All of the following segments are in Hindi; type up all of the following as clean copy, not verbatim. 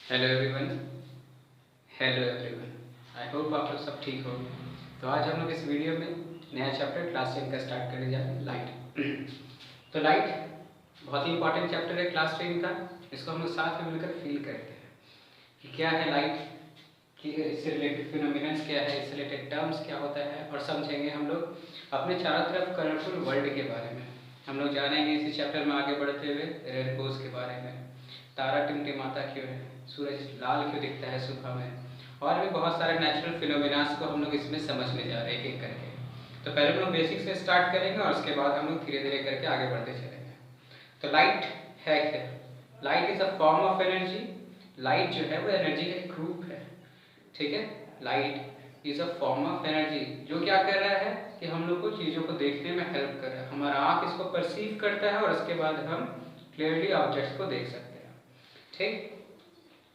Hello everyone. Hello everyone. I hope आप लोग सब ठीक हो। तो आज हम लोग इस वीडियो में नया चैप्टर क्लास 10 का स्टार्ट करने जा रहे हैं, लाइट। तो लाइट बहुत ही इंपॉर्टेंट चैप्टर है क्लास 10 का। इसको हम लोग साथ में मिलकर फील करते हैं कि क्या है लाइट, कि इससे रिलेटेड फिनोमिनन्स क्या है, इससे रिलेटेड टर्म्स क्या होता है, और समझेंगे हम लोग अपने चारों तरफ कलरफुल वर्ल्ड के बारे में। हम लोग जानेंगे इसी चैप्टर में आगे बढ़ते हुए रेनबोज के बारे में, तारा टिमटिमाता क्यों है, सूरज लाल क्यों दिखता है सुबह में, और भी बहुत सारे नेचुरल फिनोमिनास को हम लोग इसमें समझने जा रहे हैं एक एक करके। तो पहले हम लोग बेसिक से स्टार्ट करेंगे और उसके बाद हम लोग धीरे धीरे करके आगे बढ़ते चलेंगे। तो लाइट है क्या? Light is a form of energy. Light जो है वो एनर्जी का एक रूप है, ठीक है। Light is a form of energy जो क्या कर रहा है कि हम लोग को चीज़ों को देखने में हेल्प कर रहा है। हमारा आँख इसको परसीव करता है और उसके बाद हम क्लियरली ऑब्जेक्ट्स को देख सकते हैं, ठीक।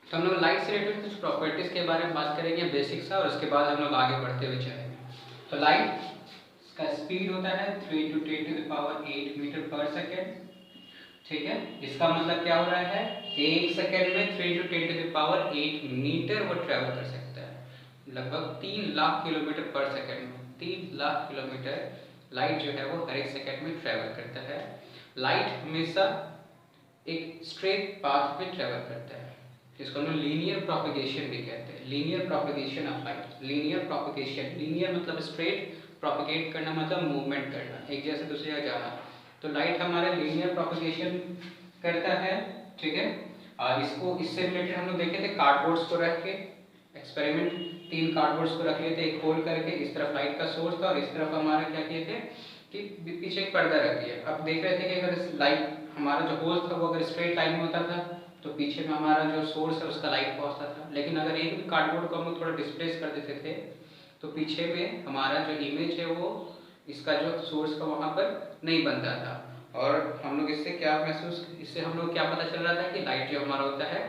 तो हम लोग लाइट से रिलेटेड कुछ प्रॉपर्टीज के बारे में बात करेंगे बेसिक सा, और उसके बाद हम लोग आगे बढ़ते हुए चलेंगे। तो लाइट का स्पीड होता है 3 × 10⁸ मीटर पर सेकेंड, ठीक है। इसका मतलब क्या हो रहा है, एक सेकेंड में 3 × 10⁸ मीटर वो ट्रेवल कर सकता है, लगभग 3 लाख किलोमीटर पर सेकेंड में। 3 लाख किलोमीटर लाइट जो है वो हर एक सेकेंड में ट्रेवल करता है। लाइट हमेशा एक स्ट्रेट पाथ में ट्रेवल करता है, जिसको हम लीनियर प्रोपगेशन भी कहते हैं। Linear propagation of light. Linear propagation, linear मतलब स्ट्रेट, प्रोपगेट करना मतलब मूवमेंट करना, एक जगह से दूसरी जगह जाना। तो लाइट हमारा लीनियर प्रोपगेशन करता है, ठीक है। और इसको इससे रिलेटेड हम लोग देखे थे कार्डबोर्ड्स को रख के एक्सपेरिमेंट। 3 कार्डबोर्ड्स को रख लिए थे, एक होल्ड करके, इस तरफ लाइट का सोर्स था और इस तरफ हमारा क्या किए थे कि पीछे एक पर्दा रख दिया। अब देख रहे थे कि अगर लाइट हमारा जो होल था वो अगर स्ट्रेट लाइन में होता था तो पीछे में हमारा जो सोर्स है उसका लाइट पहुंचता था। लेकिन अगर एक भी कार्डबोर्ड को हम लोग थोड़ा डिस्प्लेस कर देते थे तो पीछे में हमारा जो इमेज है वो इसका जो सोर्स का वहाँ पर नहीं बनता था। और हम लोग इससे क्या महसूस, इससे हम लोग क्या पता चल रहा था कि लाइट जो हमारा होता है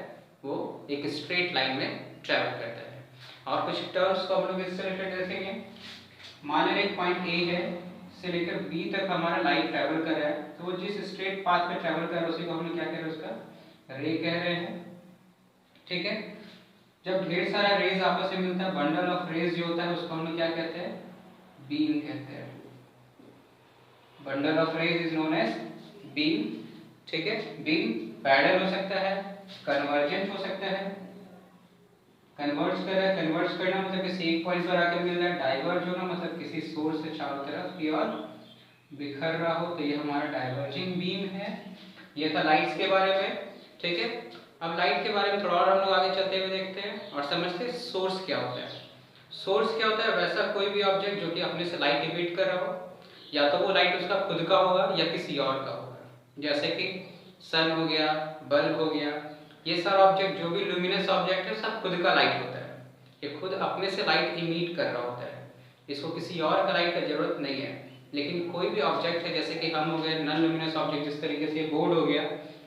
वो एक स्ट्रेट लाइन में ट्रेवल करता है। और कुछ टर्म्स को हम लोग इससे रिलेटेड देखेंगे। मान लीजिए पॉइंट ए है से लेकर बी तक हमारा लाइट ट्रेवल कर रहा है, तो वो जिस स्ट्रेट पाथ पे ट्रेवल कर रहा है उसी को हम लोग क्या कह रहे हैं, उसका रे कह रहे हैं, ठीक है। जब ढेर सारा रेज आपस में मिलता है, बंडल ऑफ रेज जो होता है उसको हम लोग क्या कहते हैं, बीम कहते हैं। Bundle of rays is known as beam, ठीक है। बीम पैरेलल हो सकता है, कन्वर्जेंट हो सकता है। कन्वर्ज कर रहा है, कन्वर्ज करना मतलब किसी एक पॉइंट पर आकर मिल रहा है। डाइवर्ज होना मतलब किसी सोर्स से चारों तरफ की ओर बिखर रहा हो, तो ये हमारा डाइवर्जिंग बीम है। ये था लाइट्स के बारे में, ठीक है। अब लाइट के बारे में थोड़ा और हम लोग आगे चलते हुए देखते हैं और समझते हैं सोर्स क्या होता है। सोर्स क्या होता है, वैसा कोई भी ऑब्जेक्ट जो कि अपने से लाइट इमिट कर रहा हो, या तो वो लाइट उसका खुद का होगा या किसी और का होगा। जैसे कि सन हो गया, बल्ब हो गया, ये सारा ऑब्जेक्ट जो भी लुमिनस ऑब्जेक्ट है सब खुद का लाइट होता है। ये खुद अपने से लाइट इमिट कर रहा होता है, इसको किसी और का लाइट का जरूरत नहीं है। लेकिन कोई भी ऑब्जेक्ट है, जैसे कि हम हो गए नॉन लुमिनस ऑब्जेक्ट, जिस तरीके से बोर्ड हो गया,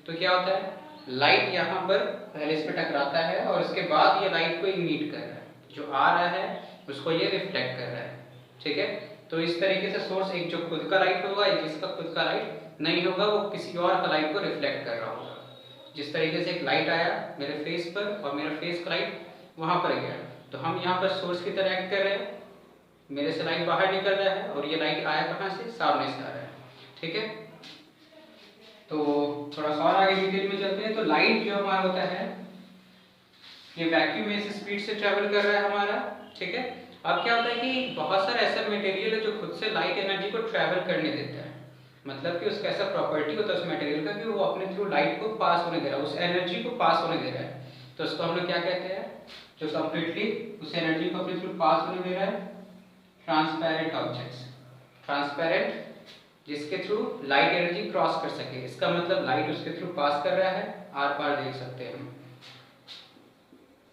तो क्या होता है लाइट यहाँ पर पहले इस पर टकराता है और उसके बाद ये लाइट को इमिट कर रहा है, जो आ रहा है उसको ये रिफ्लेक्ट कर रहा है, ठीक है। तो इस तरीके से सोर्स एक जो खुद का लाइट होगा, एक जिसका खुद का लाइट नहीं होगा, वो किसी और का लाइट को रिफ्लेक्ट कर रहा होगा। जिस तरीके से एक लाइट आया मेरे फेस पर और मेरा फेस का लाइट वहां पर गया, तो हम यहाँ पर सोर्स की तरह एक्ट कर रहे हैं, मेरे से लाइट बाहर निकल रहा है और ये लाइट आया कहाँ से, सामने से आ रहा है, ठीक है। तो थोड़ा सा और आगे डिटेल में चलते हैं। तो लाइट जो हमारा होता है ये वैक्यूम में से स्पीड से ट्रेवल कर रहा है हमारा, ठीक है। अब क्या होता है कि बहुत सारा ऐसा मटेरियल है जो खुद से लाइट एनर्जी को ट्रेवल करने देता है, मतलब कि उसका ऐसा प्रॉपर्टी होता है उस मटेरियल का कि वो अपने थ्रू लाइट को पास होने दे रहा है, उस एनर्जी को पास होने दे रहा है। तो उसको हम लोग क्या कहते हैं, जो कंप्लीटली उस एनर्जी को अपने थ्रू पास होने दे रहा है, ट्रांसपेरेंट ऑब्जेक्ट्स। ट्रांसपेरेंट जिसके थ्रू लाइट एनर्जी क्रॉस कर सके, इसका मतलब लाइट उसके थ्रू पास कर रहा है, आर पार देख सकते हैं हम,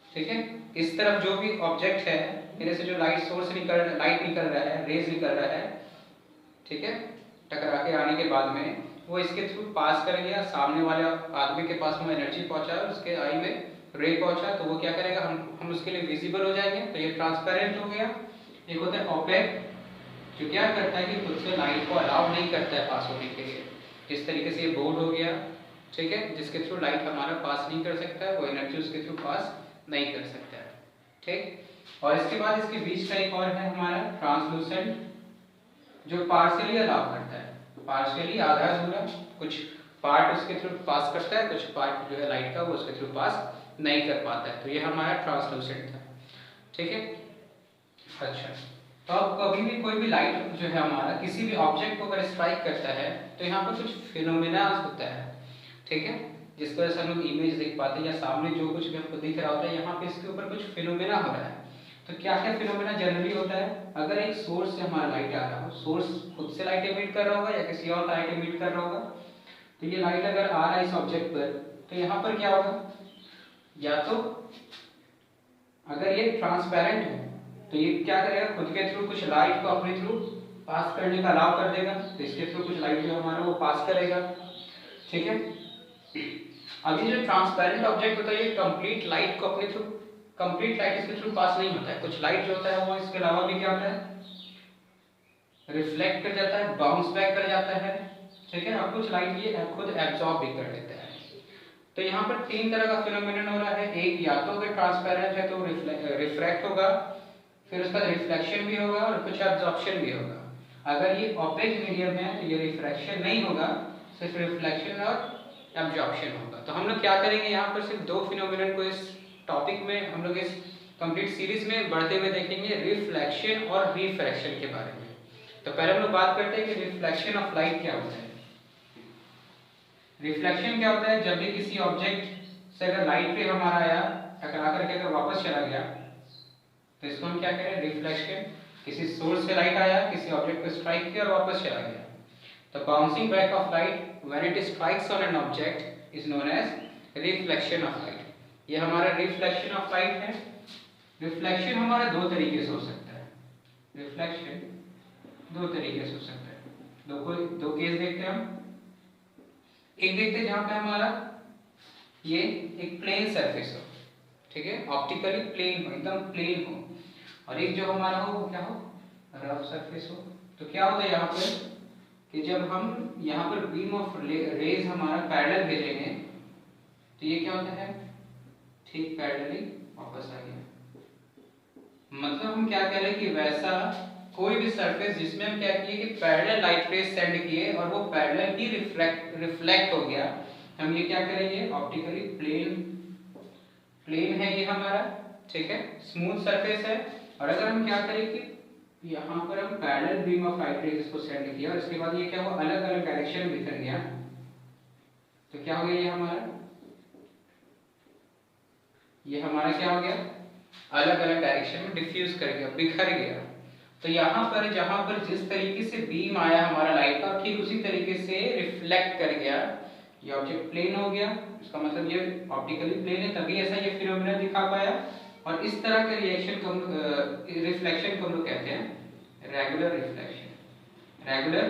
ठीक है। इस तरफ जो भी ऑब्जेक्ट है, मेरे से जो लाइट सोर्स लाइट निकल रहा है, रेज निकल रहा है, ठीक है, टकरा के आने के बाद में वो इसके थ्रू पास कर गया, सामने वाले आदमी के पास में एनर्जी पहुंचा, उसके आई में रे पहुंचा, तो वो क्या करेगा, हम उसके लिए विजिबल हो जाएंगे, तो ये ट्रांसपेरेंट हो गया। एक होता है ओपेक, जो क्या करता है कि खुद से लाइट को अलाउ नहीं करता है पास होने के लिए। जिस तरीके से ये बोर्ड हो गया, ठीक है, जिसके थ्रू लाइट हमारा पास नहीं कर सकता है, वो एनर्जी उसके थ्रू पास नहीं कर सकता है। ठीक, और इसके बाद इसके बीच का एक और है हमारा ट्रांसलूसेंट, जो पार्शियली अलाउ करता है, पार्शियली आधा अधूरा, कुछ पार्ट उसके थ्रू पास करता है, कुछ पार्ट जो है लाइट का वो उसके थ्रू पास नहीं कर पाता है। तो ये हमारा ट्रांसलूसेंट था। ठीक है, अच्छा, तो अब कभी भी कोई भी लाइट जो है हमारा किसी भी ऑब्जेक्ट को अगर स्ट्राइक करता है तो यहाँ पर कुछ फिनोमेना होता है। ठीक है, जिस वजह से हम लोग इमेज देख पाते हैं या सामने जो कुछ भी हमको दिख रहा होता है, यहाँ पे इसके ऊपर कुछ फिनोमेना हो रहा है। तो क्या क्या फिनोमेना जनरली होता है, अगर एक सोर्स से हमारा लाइट आ रहा हो, सोर्स खुद से लाइट एमिट कर रहा होगा या किसी और लाइट एमिट कर रहा होगा, तो ये लाइट अगर आ रहा है इस ऑब्जेक्ट पर, तो यहाँ पर क्या होगा, या तो अगर ये ट्रांसपेरेंट है तो ये क्या करेगा, खुद के थ्रू कुछ लाइट को अपने थ्रू पास करने का अलाउ कर देगा, तो इसके थ्रू कुछ लाइट जो हमारा वो पास करेगा। ठीक है, अभी जो ट्रांसपेरेंट ऑब्जेक्ट होता है ये कंप्लीट लाइट को अपने थ्रू, कंप्लीट लाइट इसके थ्रू पास नहीं होता है, कुछ लाइट जो होता है वो इसके अलावा भी क्या होता है, रिफ्लेक्ट कर जाता है, बाउंस बैक कर जाता है। ठीक है, और कुछ लाइट ये खुद एब्जॉर्ब भी कर लेता है। तो यहाँ पर तीन तरह का फिनोमेनन हो रहा है, एक या तो अगर ट्रांसपेरेंट है तो रिफ्रैक्ट होगा, फिर उसका रिफ्लेक्शन भी होगा और कुछ एब्जॉर्प्शन भी होगा। अगर ये ओपेक मीडियम है तो ये रिफ्रैक्शन नहीं होगा, सिर्फ रिफ्लेक्शन और एब्जॉर्प्शन होगा। तो हम लोग क्या करेंगे, यहाँ पर सिर्फ दो फिनोमेनन को इस टॉपिक में हम लोग इस कंप्लीट सीरीज में बढ़ते हुए देखेंगे, रिफ्लेक्शन और रिफ्रैक्शन के बारे में। तो पहले हम लोग बात करते हैं कि रिफ्लेक्शन ऑफ लाइट क्या होता है। रिफ्लेक्शन क्या होता है, जब भी किसी ऑब्जेक्ट से अगर लाइट रे हमारा आया, टकरा करके अगर वापस चला गया, तो इसको हम क्या करें, रिफ्लेक्शन। किसी सोर्स से लाइट आया, किसी ऑब्जेक्ट को स्ट्राइक किया और वापस चला गया, तो bouncing back of light when it strikes on an object is known as reflection of light. ये हमारा रिफ्लेक्शन ऑफ लाइट है। रिफ्लेक्शन हमारा दो तरीके से हो सकता है, रिफ्लेक्शन दो तरीके से हो सकता है। दो केस देखते हैं हम। एक देखते हैं जहां पे हमारा ये एक प्लेन सरफेस हो, ठीक है, ऑप्टिकली प्लेन हो, एकदम प्लेन हो, और एक जो हमारा हो वो क्या हो, रफ सरफेस हो। तो क्या होता है यहाँ पर कि जब हम यहाँ पर बीम ऑफ रेज हमारा पैरेलल भेजेंगे तो ये क्या होता है, ठीक पैरेलली वापस आ गया। मतलब हम क्या कह रहे हैं कि वैसा कोई भी सरफेस जिसमें हम क्या किए कि पैरेलल लाइट रेज सेंड किए और वो पैरेलल ही रिफ्लेक्ट हो गया, हम ये क्या करेंगे, ऑप्टिकली प्लेन है ये हमारा, ठीक है, स्मूथ सरफेस है। और अगर हम क्या करें कि यहाँ पर हम parallel beam of light rays इसको सेंड किया और इसके बाद ये क्या हुआ, अलग अलग डायरेक्शन में बिखर गया, तो क्या हो गया, ये हमारा क्या हो गया, अलग अलग डायरेक्शन में डिफ्यूज कर गया, बिखर गया। तो यहाँ पर जहां पर जिस तरीके से बीम आया हमारा लाइट का, ठीक उसी तरीके से रिफ्लेक्ट कर गया, ये ऑब्जेक्ट प्लेन हो गया। इसका मतलब ये ऑप्टिकली प्लेन है, तभी ऐसा ये फिनोमेना दिखा पाया। और इस तरह के रिएक्शन को रिफ्लेक्शन को हम लोग कहते हैं रेगुलर रिफ्लेक्शन। रेगुलर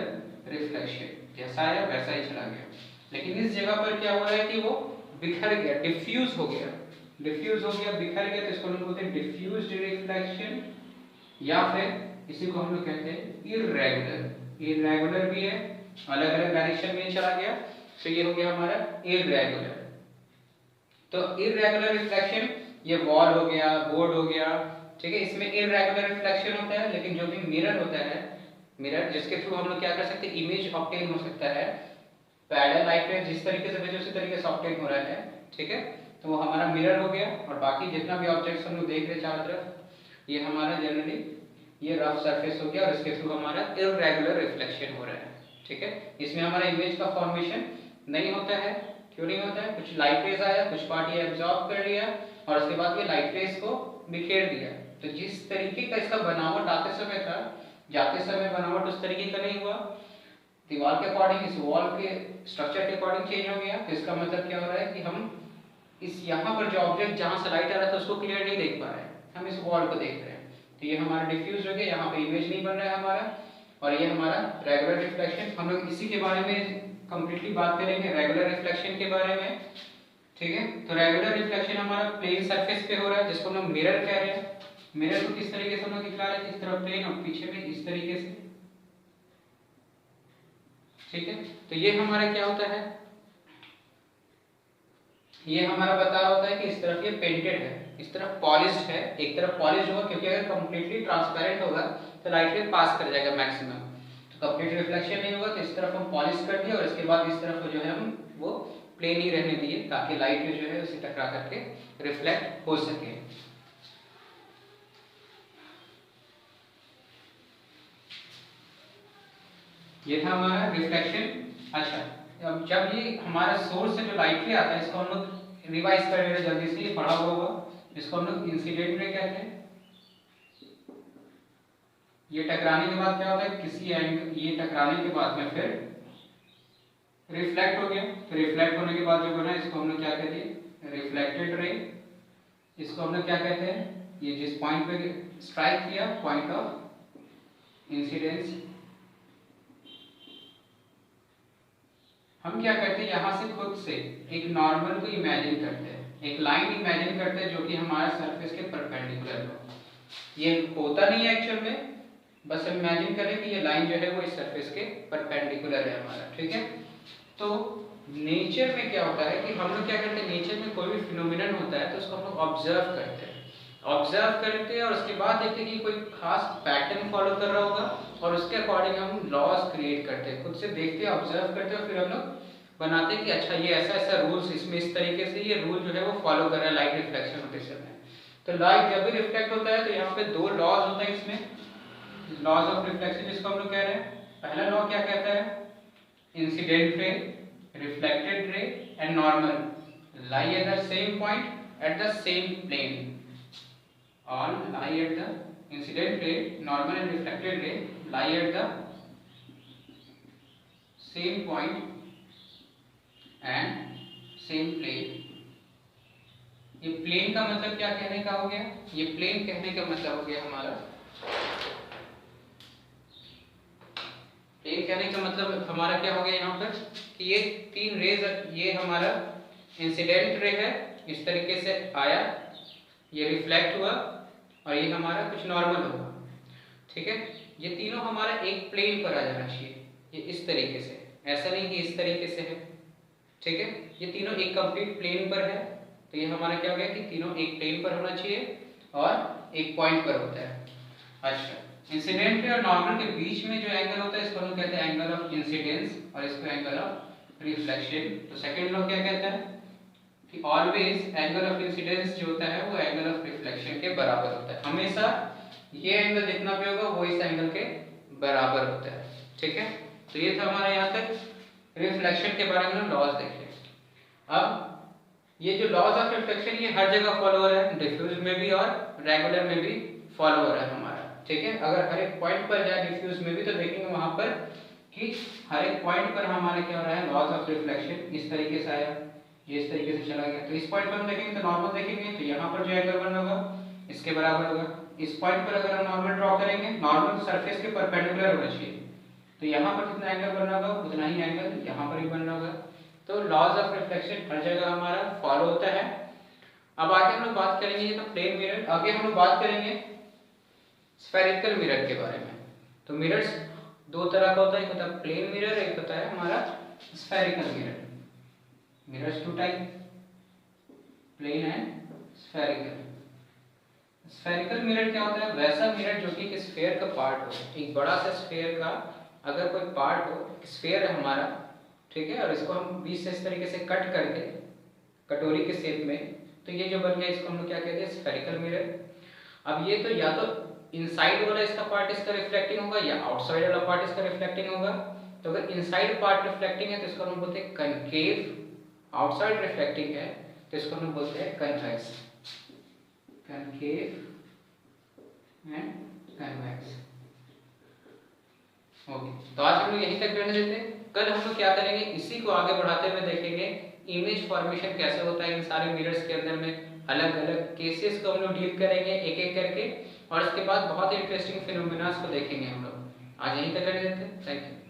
रिफ्लेक्शन, जैसा आया वैसा ही चला गया, लेकिन इस जगह पर क्या हो रहा है कि वो बिखर गया, डिफ्यूज हो गया, बिखर गया, तो इसको हम लोग बोलते हैं डिफ्यूज्ड रिफ्लेक्शन, या फिर इसी को हम लोग कहते हैं इर्रेगुलर भी है, अलग अलग डायरेक्शन में चला गया, तो ये हो गया हमारा इर्रेगुलर। तो इर्रेगुलर रिफ्लेक्शन, ये वॉल हो गया, बोर्ड हो गया, ठीक है, इसमें इर्रेगुलर रिफ्लेक्शन होता है। लेकिन जो भी मिरर होता है, मिरर जिसके थ्रू हम लोग क्या कर सकते हैं, इमेज ऑब्टेन हो सकता है, पैरेलल लाइट रे जिस तरीके से भेजे उसी तरीके से ऑब्टेन हो रहा है, ठीक है, तो वो हमारा मिरर हो गया। और बाकी जितना भी ऑब्जेक्ट्स हम लोग देख रहे हैं चारों तरफ, ये हमारा जनरली ये रफ सरफेस हो गया और इसके थ्रू हमारा इर्रेगुलर रिफ्लेक्शन हो रहा है, ठीक है। इसमें हमारा इमेज का फॉर्मेशन नहीं होता है। क्यों नहीं होता है, कुछ लाइट रेज आया, कुछ पार्ट ये एब्जॉर्ब कर लिया और उसके बाद ये लाइट रेज को बिखेर दिया। तो जिस तरीके का इसका बनावट आते समय था, जाते समय बनावट उस तरीके का नहीं हुआ, दीवार के अकॉर्डिंग, इस वॉल के स्ट्रक्चर के अकॉर्डिंग चेंज हो गया। तो इसका मतलब क्या हो रहा है कि हम इस यहाँ पर जो ऑब्जेक्ट जहाँ से लाइट आ रहा था उसको क्लियर नहीं देख पा रहे हैं, हम इस वॉल को देख रहे हैं। तो ये हमारा डिफ्यूज हो गया, यहाँ पे इमेज नहीं बन रहा है हमारा, और ये हमारा रेगुलर रिफ्लेक्शन। हम लोग इसी के बारे में कंप्लीटली बात करेंगे, रेगुलर रिफ्लेक्शन के बारे में, ठीक है। तो रेगुलर रिफ्लेक्शन हमारा प्लेन सरफेस पे हो रहा है, जिसको हम लोग मिरर कह रहे हैं। मिरर को किस तरीके से हम लोग दिखा रहे हैं, इस तरफ प्लेन और पीछे में इस तरीके से, ठीक है। तो ये हमारा क्या होता है, ये हमारा बता रहा होता है कि इस तरफ ये पेंटेड है, इस तरफ पॉलिश्ड है, एक तरफ पॉलिश्ड होगा क्योंकि अगर कंप्लीटली ट्रांसपेरेंट होगा तो लाइट रे पास कर जाएगा मैक्सिमम, तो कंप्लीट रिफ्लेक्शन नहीं होगा। तो इस तरफ हम पॉलिश कर दिए और इसके बाद इस तरफ जो है हम वो प्लेन ही रहने दिए ताकि लाइट रे जो है उसे टकरा करके रिफ्लेक्ट हो सके। ये था हमारा रिफ्लेक्शन। अच्छा, अब जब ये हमारा सोर्स से जो लाइट रे आता है इसको हम लोग रिवाइज कर रहे हैं जल्दी से, ये पढ़ा हुआ होगा, इसको हम लोग इंसिडेंट रे कहते हैं। ये टकराने के बाद क्या होता है, किसी एंगल, ये टकराने के बाद में फिर रिफ्लेक्ट हो गया, तो रिफ्लेक्ट होने के बाद जो बना इसको हम लोग क्या कहते हैं, रिफ्लेक्टेड रे। इसको हम लोग क्या कहते हैं, ये जिस पॉइंट पे स्ट्राइक किया, पॉइंट ऑफ इंसिडेंस। हम क्या करते हैं, यहाँ से खुद से एक नॉर्मल को इमेजिन करते हैं, एक लाइन इमेजिन करते हैं जो कि हमारे सरफेस के परपेंडिकुलर हो। ये होता नहीं है एक्चुअल में, बस हम इमेजिन करें कि ये लाइन जो है वो इस सरफेस के परपेंडिकुलर है हमारा, ठीक है। तो नेचर में क्या होता है कि हम लोग क्या करते हैं, नेचर में कोई भी फिनोमिनन होता है तो उसको हम लोग ऑब्जर्व करते हैं, ऑब्जर्व करते हैं और उसके बाद देखते हैं कि कोई खास पैटर्न फॉलो कर रहा होगा और उसके अकॉर्डिंग हम लॉज क्रिएट करते हैं, खुद से देखते हैं, ऑब्जर्व करते हैं और फिर हम लोग बनाते हैं कि अच्छा ये ऐसा ऐसा रूल्स, इसमें इस तरीके से ये रूल जो है वो फॉलो कर रहा है लाइट रिफ्लेक्शन होते समय। तो लाइट जब भी रिफ्लेक्ट होता है तो यहाँ पे दो लॉज होते हैं इसमें, लॉज ऑफ रिफ्लेक्शन जिसको हम लोग कह रहे हैं। पहला लॉ क्या कहता है, incident ray, reflected ray and normal lie at the same point at the same plane. All lie at the incident ray, normal and reflected ray lie at the same point and same plane। ये प्लेन का मतलब क्या कहने का हो गया, ये प्लेन कहने का मतलब हो गया हमारा, प्लेन कहने का मतलब हमारा क्या हो गया यहाँ पर कि ये तीन रेज, ये हमारा इंसिडेंट रे है, इस तरीके से आया, ये रिफ्लेक्ट हुआ और ये हमारा कुछ नॉर्मल होगा, ठीक है। ये तीनों हमारा एक प्लेन पर आ जाना चाहिए, ये इस तरीके से, ऐसा नहीं कि इस तरीके से है, ठीक है। ये तीनों एक कंप्लीट प्लेन पर है, तो ये हमारा क्या हो गया कि तीनों एक प्लेन पर होना चाहिए और एक पॉइंट पर होता है। अच्छा, इंसिडेंट और नॉर्मल के बीच में जो एंगल होता है इसको हम कहते हैं एंगल ऑफ इंसिडेंस और इसको एंगल ऑफ रिफ्लेक्शन। तो सेकंड लॉ क्या कहता है कि ऑलवेज एंगल ऑफ इंसिडेंस जो होता है वो एंगल ऑफ रिफ्लेक्शन के बराबर होता है, हमेशा ये एंगल जितना भी होगा वो इस एंगल के बराबर होता है, ठीक है। तो ये था हमारा यहाँ तक रिफ्लेक्शन के बारे में लॉज देखे। अब ये जो लॉज ऑफ रिफ्लेक्शन ये हर जगह फॉलो हो रहा है, डिफ्यूज में भी और रेगुलर में भी फॉलो हो रहा है हमारा, ठीक है। अगर हर एक पॉइंट पर जाए डिफ्यूज में भी तो देखेंगे वहां पर कि हर एक पॉइंट पर हमारा क्या हो रहा है, लॉज ऑफ रिफ्लेक्शन इस तरीके से आया, ये इस तरीके से चला गया। तो इस पॉइंट पर हम देखेंगे तो नॉर्मल देखेंगे तो यहाँ पर जो एंगल बना होगा इसके बराबर होगा। इस पॉइंट पर अगर हम नॉर्मल ड्रॉ करेंगे, नॉर्मल सरफेस के परपेंडिकुलर होना चाहिए, तो यहाँ पर जितना एंगल बनना होगा उतना ही एंगल यहाँ पर भी बनना होगा। तो लॉज ऑफ रिफ्लेक्शन हर जगह हमारा फॉलो होता है। अब आगे हम लोग बात करेंगे, ये तो प्लेन मिरर, आगे हम लोग बात करेंगे स्फेरिकल मिरर के बारे में। तो मिरर्स दो तरह का होता है, एक होता है प्लेन मिरर, एक होता है हमारा spherical mirror. Mirrors two type, plane and spherical. Spherical mirror क्या होता है, वैसा मिरर जो कि एक स्फीयर का पार्ट हो, एक बड़ा सा स्फीयर का अगर कोई पार्ट हो, स्फीयर है हमारा, ठीक है, और इसको हम बीच से इस तरीके से कट करके कटोरी के शेप में, तो ये जो बन गया इसको हम लोग क्या कहते हैं, स्फेरिकल मिरर। अब ये तो या तो इनसाइड वाला इसका पार्ट इसका रिफ्लेक्टिंग होगा या आउटसाइड वाला पार्ट इसका रिफ्लेक्टिंग होगा। तो अगर इनसाइड पार्ट रिफ्लेक्टिंग है तो इसको हम बोलते हैं कनकेव, आउटसाइड रिफ्लेक्टिंग है तो इसको हम बोलते हैं convex, concave and convex. Okay, तो आज हम लोग यहीं तक रहने देते हैं। कल हम लोग क्या करेंगे, इसी को आगे बढ़ाते हुए देखेंगे इमेज फॉर्मेशन कैसे होता है इन सारे मिरर्स के अंदर में, अलग अलग केसेस को हम लोग डील करेंगे एक एक करके, और इसके बाद बहुत ही इंटरेस्टिंग फिनोमेना को देखेंगे हम लोग। आज यहीं तक रहने देते हैं। Thank you.